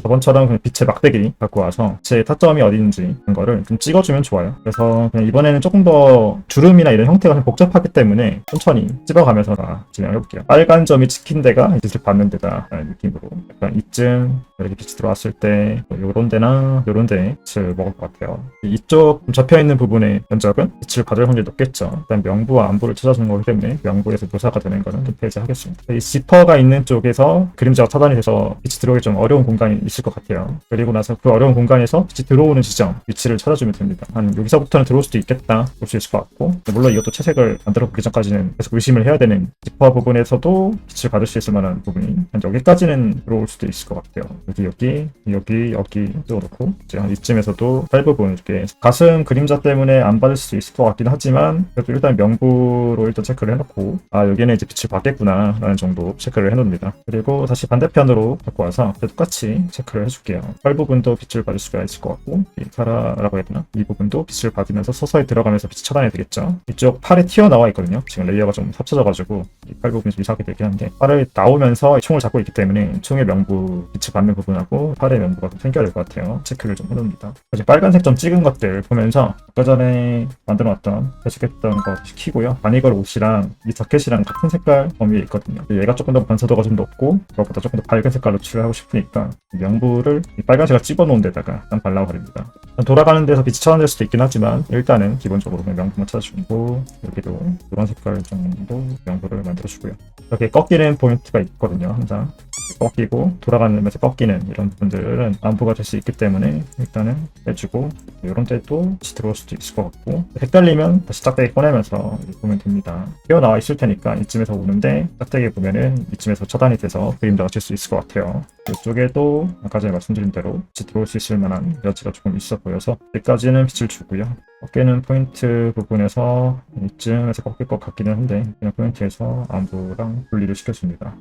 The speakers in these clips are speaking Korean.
저번처럼 그냥 빛의 막대기 갖고 와서 제 타점이 어디인지 그런 거를 좀 찍어주면 좋아요. 그래서 그냥 이번에는 조금 더 주름이나 이런 형태가 좀 복잡하기 때문에 천천히 찝어가면서 진행해볼게요. 빨간 점이 찍힌 데가 빛을 받는 데다 라는 느낌으로 약간 이쯤 이렇게 빛이 들어왔을 때 요런 데나 요런 데에 빛을 먹을 것 같아요. 이쪽 접혀있는 부분의 면적은 빛을 받을 확률이 높겠죠. 일단 명부와 안부를 찾아주는 거기 때문에 명부에서 묘사가 되는 거는 좀 배제하겠습니다. 이 지퍼가 있는 쪽에서 그림자가 차단이 돼서 빛이 들어오기 좀 어려운 공간이 있을 것 같아요. 그리고 나서 그 어려운 공간에서 빛이 들어오는 지점 위치를 찾아주면 됩니다. 한 여기서부터는 들어올 수도 있겠다 볼 수 있을 것 같고, 물론 이것도 채색을 만들어 보기 전까지는 계속 의심을 해야 되는 지퍼 부분에서도 빛을 받을 수 있을 만한 부분이 한 여기까지는 들어올 수도 있을 것 같아요. 여기도 그렇고 이제 한 이쯤에서도 팔 부분 이렇게 가슴 그림자 때문에 안 받을 수 있을 것 같긴 하지만 그래도 일단 명부로 일단 체크를 해놓고 여기는 이제 빛을 받겠구나 라는 정도 체크를 해놓습니다. 그리고 다시 반대편으로 갖고 와서 똑같이 체크를 해줄게요. 팔 부분도 빛을 받을 수가 있을 것 같고, 이 카라라고 해야 되나? 이 부분도 빛을 받으면서 서서히 들어가면서 빛이 차단이 되겠죠. 이쪽 팔에 튀어나와 있거든요. 지금 레이어가 좀 합쳐져가지고 이 팔 부분이 좀 이상하게 되긴 한데, 팔을 나오면서 총을 잡고 있기 때문에 총의 명부 빛을 받는 부분하고 팔의 명부가 좀 생겨야 될 것 같아요. 체크를 좀 해놓습니다. 이제 빨간색 점 찍은 것들 보면서 아까 전에 만들어놨던 배식했던 거 키고요. 바니걸 옷이랑 이 자켓이랑 같은 색깔 범위에 있거든요. 얘가 조금 더 반사도가 좀 높고 그것보다 조금 더 밝은 색깔로 칠하고 싶으니까 명부를 이 빨간색을 집어놓은 데다가 일단 발라버립니다. 돌아가는 데서 빛이 차단될 수도 있긴 하지만 일단은 기본적으로 그냥 명부만 찾아주고, 여기도 이런 색깔 정도 명부를 만들어주고요. 이렇게 꺾이는 포인트가 있거든요. 항상 꺾이고 돌아가면서 꺾이는 이런 부분들은 안부가 될 수 있기 때문에 일단은 빼주고, 이런 데도 빛이 들어올 수도 있을 것 같고, 헷갈리면 다시 짝대기 꺼내면서 보면 됩니다. 튀어나와 있을 테니까 이쯤에서 오는데 짝대기 보면은 이쯤에서 차단이 돼서 그림자가 칠 수 있을 것 같아요. 이쪽에도 아까 전에 말씀드린 대로 빛이 들어올 수 있을 만한 여지가 조금 있어 보여서 여기까지는 빛을 주고요. 꺾이는 포인트 부분에서 이쯤에서 꺾일 것 같기는 한데 그냥 포인트에서 안부랑 분리를 시켜줍니다.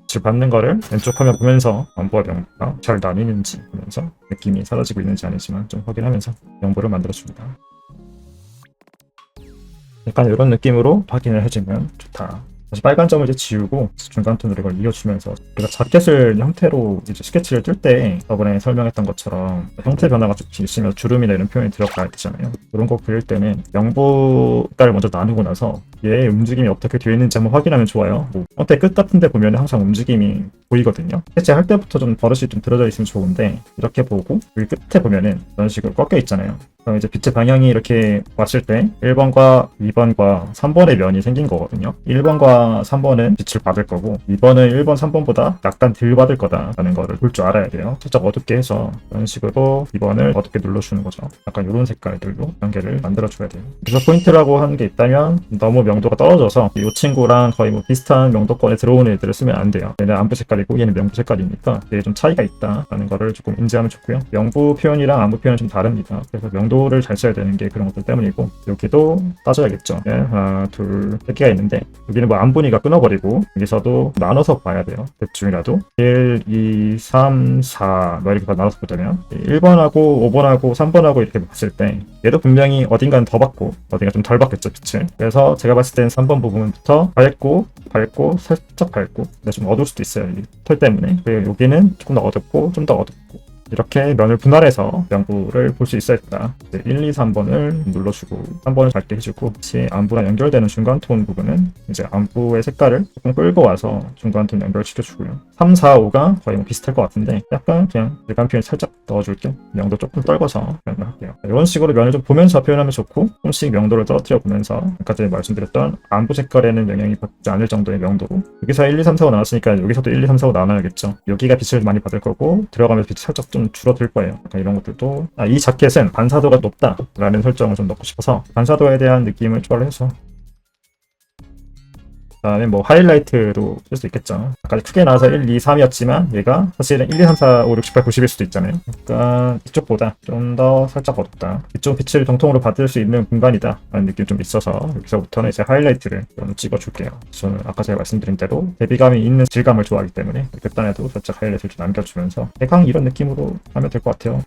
빛을 받는 거를 왼쪽 화면 보면서 안부와 명부가 잘 나뉘는지 보면서 느낌이 사라지고 있는지 아니지만 좀 확인하면서 명부를 만들어줍니다. 약간 이런 느낌으로 확인을 해주면 좋다. 다시 빨간 점을 이제 지우고 중간 톤으로 이걸 이어주면서, 우리가 자켓을 형태로 이제 스케치를 뜰 때 저번에 설명했던 것처럼 형태 변화가 좀 있으면 주름이나 이런 표현이 들어가야 되잖아요. 그런 거 그릴 때는 명부 색깔을 먼저 나누고 나서 얘의 움직임이 어떻게 되어 있는지 한번 확인하면 좋아요. 형태 끝 같은 데 보면 항상 움직임이 보이거든요. 스케치할 때부터 좀 버릇이 좀 들어져 있으면 좋은데, 이렇게 보고 여기 끝에 보면은 이런 식으로 꺾여 있잖아요. 그럼 이제 빛의 방향이 이렇게 왔을 때 1번과 2번과 3번의 면이 생긴 거거든요. 1번과 3번은 빛을 받을 거고 2번은 1번, 3번보다 약간 덜 받을 거다라는 거를 볼 줄 알아야 돼요. 살짝 어둡게 해서 이런 식으로 2번을 어둡게 눌러주는 거죠. 약간 이런 색깔들로 연계를 만들어줘야 돼요. 그래서 포인트라고 하는 게 있다면 너무 명도가 떨어져서 이 친구랑 거의 뭐 비슷한 명도권에 들어오는 애들을 쓰면 안 돼요. 얘는 안부 색깔이고 얘는 명부 색깔이니까 이게 좀 차이가 있다라는 거를 조금 인지하면 좋고요. 명부 표현이랑 안부 표현은 좀 다릅니다. 그래서 명도를 잘 써야 되는 게 그런 것들 때문이고, 여기도 따져야겠죠. 네, 하나, 둘, 3개가 있는데 여기는 뭐 안분이가 끊어버리고 여기서도 나눠서 봐야 돼요. 대충이라도 1, 2, 3, 4 이렇게 다 나눠서 보자면 1번하고 5번하고 3번하고 이렇게 봤을 때 얘도 분명히 어딘가는 더 받고 어딘가 좀 덜 받겠죠, 빛을. 그래서 제가 봤을 땐 3번 부분부터 밝고 살짝 밝고, 근데 좀 어두울 수도 있어요, 이 털 때문에. 그리고 여기는 조금 더 어둡고 좀 더 어둡고, 이렇게 면을 분할해서 명부를 볼 수 있어야 된다. 1, 2, 3번을 눌러주고 3번을 밝게 해주고, 같이 안부랑 연결되는 중간 톤 부분은 이제 안부의 색깔을 조금 끌고 와서 중간 톤 연결시켜주고요. 3, 4, 5가 거의 뭐 비슷할 것 같은데 약간 그냥 일간 표현 살짝 넣어줄게. 명도 조금 떨궈서 표현을 할게요. 이런 식으로 면을 좀 보면서 표현하면 좋고, 조금씩 명도를 떨어뜨려 보면서 아까 전에 말씀드렸던 안부 색깔에는 영향이 받지 않을 정도의 명도로, 여기서 1, 2, 3, 4, 5 나왔으니까 여기서도 1, 2, 3, 4, 5 나눠야겠죠. 여기가 빛을 많이 받을 거고 들어가면서 빛이 살짝 좀 줄어들 거예요. 약간 이런 것들도, 이 자켓은 반사도가 높다라는 설정을 좀 넣고 싶어서 반사도에 대한 느낌을 추가를 해서, 그다음에 뭐 하이라이트도 쓸 수 있겠죠. 아까 크게 나와서 1, 2, 3이었지만 얘가 사실은 1, 2, 3, 4, 5, 6, 7, 8, 90일 수도 있잖아요. 그러니까 이쪽보다 좀 더 살짝 어둡다, 이쪽 빛을 정통으로 받을 수 있는 공간이다 라는 느낌이 좀 있어서 여기서부터는 이제 하이라이트를 좀 찍어줄게요. 저는 아까 제가 말씀드린 대로 대비감이 있는 질감을 좋아하기 때문에 끝단에도 살짝 하이라이트를 좀 남겨주면서 대강 이런 느낌으로 하면 될 것 같아요.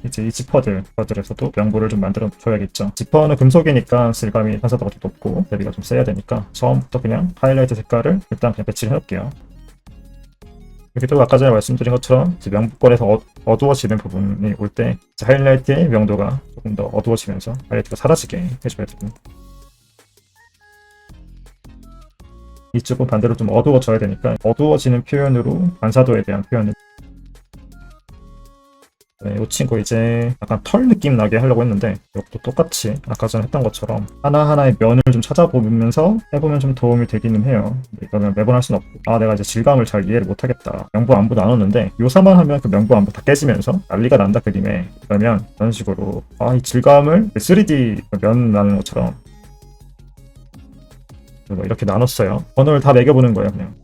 이제 이 지퍼들에서도 명부를 좀 만들어 줘야겠죠. 지퍼는 금속이니까 질감이 반사도가 좀 높고 대비가 좀 세야 되니까 처음부터 그냥 하이라이트 색깔을 일단 그냥 배치를 해놓을게요. 여기도 아까 전에 말씀드린 것처럼 이제 명부권에서 어두워지는 부분이 올 때 하이라이트의 명도가 조금 더 어두워지면서 하이라이트가 사라지게 해줘야 되고, 이쪽은 반대로 좀 어두워져야 되니까 어두워지는 표현으로 반사도에 대한 표현을, 네, 이 친구 이제 약간 털 느낌 나게 하려고 했는데 이것도 똑같이 아까 전에 했던 것처럼 하나하나의 면을 좀 찾아보면서 해보면 좀 도움이 되기는 해요. 이거는 매번 할 수는 없고, 내가 이제 질감을 잘 이해를 못하겠다, 명부 안부 나눴는데 요사만 하면 그 명부 안부 다 깨지면서 난리가 난다 그림에, 그러면 이런 식으로 이 질감을 3D 면 나는 것처럼 이렇게 나눴어요. 번호를 다 매겨보는 거예요. 그냥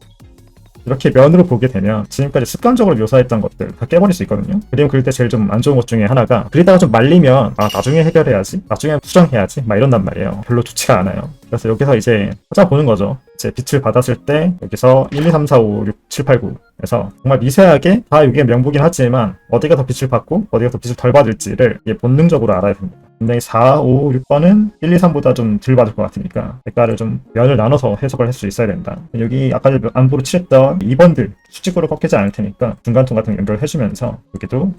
이렇게 면으로 보게 되면 지금까지 습관적으로 묘사했던 것들 다 깨버릴 수 있거든요. 그림 그릴 때 제일 좀 안 좋은 것 중에 하나가, 그리다가 좀 말리면 나중에 해결해야지, 나중에 수정해야지 막 이런단 말이에요. 별로 좋지가 않아요. 그래서 여기서 이제 찾아보는 거죠. 이제 빛을 받았을 때 여기서 1, 2, 3, 4, 5, 6, 7, 8, 9 그래서 정말 미세하게 다 이게 명부긴 하지만 어디가 더 빛을 받고 어디가 더 빛을 덜 받을지를 본능적으로 알아야 됩니다. 근데 4, 5, 6번은 1, 2, 3보다 좀 덜 받을 것 같으니까 색깔을 좀 면을 나눠서 해석을 할 수 있어야 된다. 여기 아까 안부로 칠했던 2번들 수직으로 꺾이지 않을 테니까 중간통 같은 거 연결을 해주면서 여기도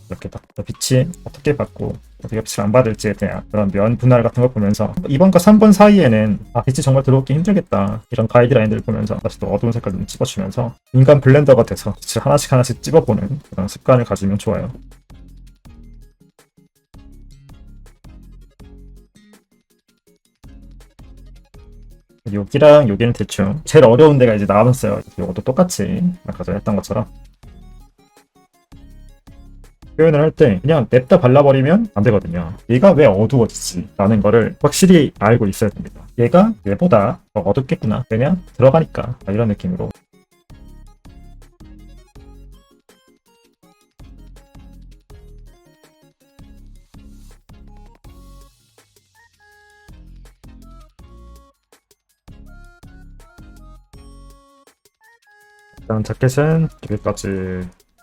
이렇게 딱 빛이 어떻게 받고 어떻게 빛을 안 받을지에 대한 그런 면 분할 같은 걸 보면서 2번과 3번 사이에는 빛이 정말 들어오기 힘들겠다, 이런 가이드라인들을 보면서 다시 또 어두운 색깔 좀 찍어주면서 인간 블렌더가 돼서 빛을 하나씩 하나씩 찍어보는 그런 습관을 가지면 좋아요. 여기랑 여기는 대충 제일 어려운 데가 이제 남았어요. 이것도 똑같이 아까 전에 했던 것처럼 표현을 할 때 그냥 냅다 발라버리면 안 되거든요. 얘가 왜 어두워지지? 라는 거를 확실히 알고 있어야 됩니다. 얘가 얘보다 더 어둡겠구나, 왜냐? 들어가니까, 이런 느낌으로. 일단 자켓은 여기까지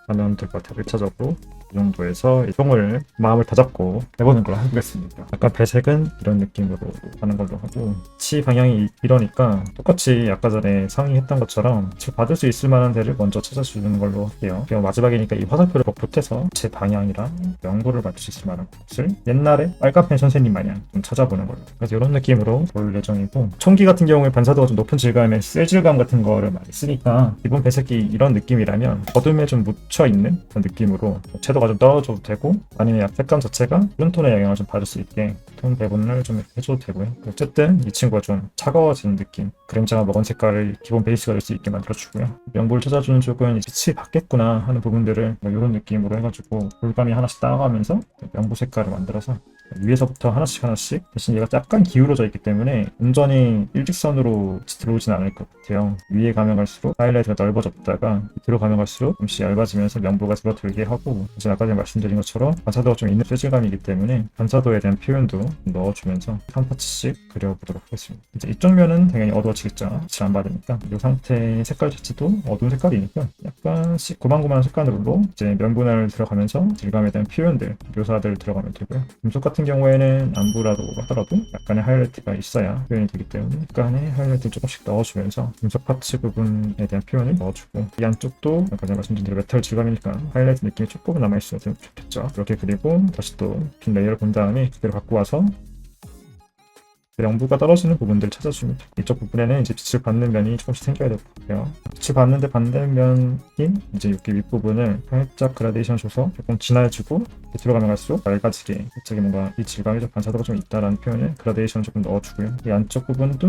하면 될 것 같아요. 1차적으로 이 정도에서 이 통을 마음을 다잡고 해보는 걸로 해보겠습니다. 아까 배색은 이런 느낌으로 하는 걸로 하고, 치 방향이 이러니까 똑같이 아까 전에 상의했던 것처럼 치 받을 수 있을 만한 데를 먼저 찾아주는 걸로 할게요. 그리고 마지막이니까 이 화살표를 보태서 제 방향이랑 명도를 맞출 수 있을 만한 곳을 옛날에 빨간펜 선생님 마냥 좀 찾아보는 걸로, 그래서 이런 느낌으로 볼 예정이고, 청기 같은 경우에 반사도가 좀 높은 질감에 셀 질감 같은 거를 많이 쓰니까 기본 배색이 이런 느낌이라면 어둠에 좀 묻혀있는 그런 느낌으로 채도가 좀 떨어져도 되고, 아니면 색감 자체가 푸른톤의 영향을 좀 받을 수 있게 톤 배분을 좀 해줘도 되고요. 어쨌든 이 친구가 좀 차가워지는 느낌, 그림자가 먹은 색깔을 기본 베이스가 될 수 있게 만들어주고요. 명부를 찾아주는 쪽은 빛이 받겠구나 하는 부분들을 이런 느낌으로 해가지고 볼감이 하나씩 따라가면서 명부 색깔을 만들어서 위에서부터 하나씩 대신 얘가 약간 기울어져 있기 때문에 온전히 일직선으로 들어오진 않을 것 같아요. 위에 가면 갈수록 하이라이트가 넓어졌다가 밑으로 가면 갈수록 좀씩 얇아지면서 명부가 들어들게 하고, 이제 아까 전에 말씀드린 것처럼 반사도가 좀 있는 재질감이기 때문에 반사도에 대한 표현도 넣어주면서 한 파츠씩 그려보도록 하겠습니다. 이제 이쪽 면은 당연히 어두워지겠죠. 빛을 안 받으니까. 이 상태의 색깔 자체도 어두운 색깔이니까 약간씩 고만고만한 색깔로 이제 면 분할 들어가면서 질감에 대한 표현들, 묘사들 들어가면 되고요. 금속 같은 경우에는 안부라고 하더라도 약간의 하이라이트가 있어야 표현이 되기 때문에 약간의 하이라이트를 조금씩 넣어주면서 금속 파츠 부분에 대한 표현을 넣어주고, 이 안쪽도 아까 제가 말씀드린 대로 메탈 질감이니까 하이라이트 느낌이 조금 남아있으면 좋겠죠. 이렇게 그리고 다시 또 빈 레이어를 본 다음에 그대로 갖고 와서 명부가 떨어지는 부분들을 찾아주면 돼요. 이쪽 부분에는 이제 빛을 받는 면이 조금씩 생겨야 될 것 같아요. 빛을 받는데 반대면인 이제 여기 윗부분을 살짝 그라데이션 줘서 조금 진화해주고, 밑으로 가면 갈수록 맑아지게, 갑자기 뭔가 이 질감이 좀 반사도가 좀 있다라는 표현을 그라데이션 조금 넣어주고요. 이 안쪽 부분도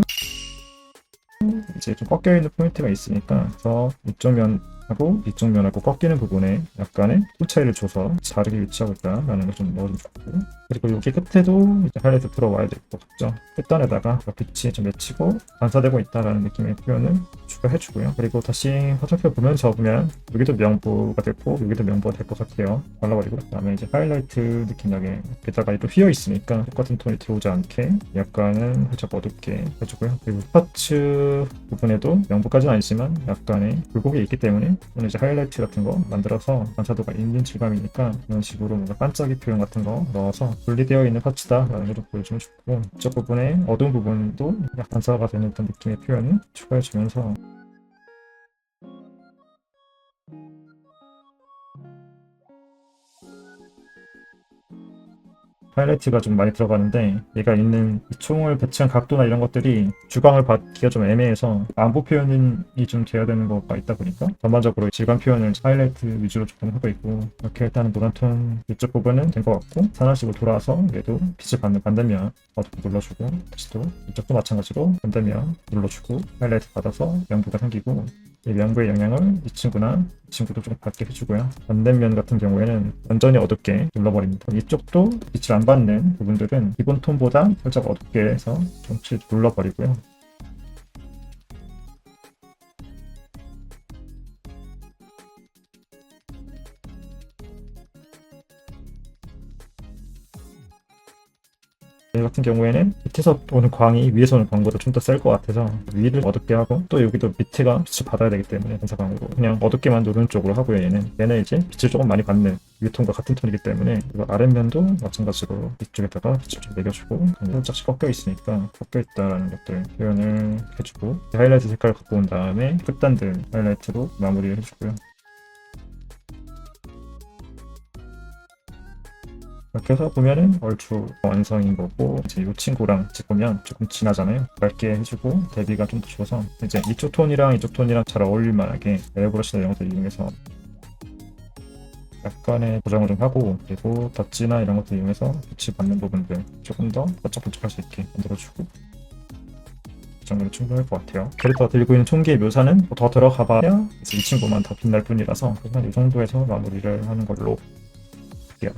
이제 좀 꺾여있는 포인트가 있으니까, 그래서 이쪽 면하고 이쪽 면하고 꺾이는 부분에 약간의 톤 차이를 줘서 다르게 위치하고 있다라는 걸 좀 넣어주면 좋고, 그리고 여기 끝에도 이제 하이라이트 들어와야 될 것 같죠. 끝단에다가 빛이 좀 맺히고 반사되고 있다라는 느낌의 표현을 추가해주고요. 그리고 다시 화살표 보면서 보면 여기도 명부가 됐고 여기도 명부가 될 것 같아요. 발라버리고, 그 다음에 이제 하이라이트 느낌 나게 게다가 또 휘어 있으니까 똑같은 톤이 들어오지 않게 약간은 살짝 어둡게 해주고요. 그리고 파츠 부분에도 명부까지는 아니지만 약간의 굴곡이 있기 때문에 오늘 이제 하이라이트 같은 거 만들어서 반사도가 있는 질감이니까 이런 식으로 뭔가 반짝이 표현 같은 거 넣어서 분리되어 있는 파츠다 라는 것도 보여주면 좋고, 이쪽 부분에 어두운 부분도 약간 반사가 되는 어떤 느낌의 표현을 추가해주면서 하이라이트가 좀 많이 들어가는데 얘가 있는 이 총을 배치한 각도나 이런 것들이 주광을 받기가 좀 애매해서 안보 표현이 좀 돼야 되는 거가 있다 보니까 전반적으로 질감 표현을 하이라이트 위주로 조금 하고 있고, 이렇게 일단은 노란톤 이쪽 부분은 된 것 같고, 산화식으로 돌아와서 얘도 빛을 받는 반대면 어둡게 눌러주고, 다시 또 이쪽도 마찬가지로 반대면 눌러주고 하이라이트 받아서 명부가 생기고, 이 명부의 영향을 이 친구도 좀 받게 해주고요. 반대면 같은 경우에는 완전히 어둡게 눌러버립니다. 이쪽도 빛을 안 받는 부분들은 기본 톤보다 살짝 어둡게 해서 좀 눌러버리고요. 얘 같은 경우에는 밑에서 오는 광이 위에서 오는 광보다 좀 더 셀 것 같아서 위를 어둡게 하고, 또 여기도 밑에가 빛을 받아야 되기 때문에 반사광으로 그냥 어둡게만 누르는 쪽으로 하고요. 얘는 이제 빛을 조금 많이 받는 위 톤과 같은 톤이기 때문에 이거 아랫면도 마찬가지로 이쪽에다가 빛을 좀 매겨주고, 살짝씩 꺾여 있으니까 꺾여 있다라는 것들 표현을 해주고, 하이라이트 색깔을 갖고 온 다음에 끝단들 하이라이트로 마무리를 해주고요. 이렇게 해서 보면은 얼추 완성인 거고, 이제 이 친구랑 찍으면 조금 진하잖아요. 맑게 해주고 대비가 좀 더 좋아서 이제 이쪽 톤이랑 이쪽 톤이랑 잘 어울릴 만하게 에어브러시나 이런 것들 이용해서 약간의 보정을 좀 하고, 그리고 덧지나 이런 것들 이용해서 빛이 받는 부분들 조금 더 번쩍번쩍할 수 있게 만들어주고, 이 정도면 충분할 것 같아요. 캐릭터가 들고 있는 총기의 묘사는 더 들어가봐야 이제 이 친구만 더 빛날 뿐이라서 그냥 이 정도에서 마무리를 하는 걸로 할게요.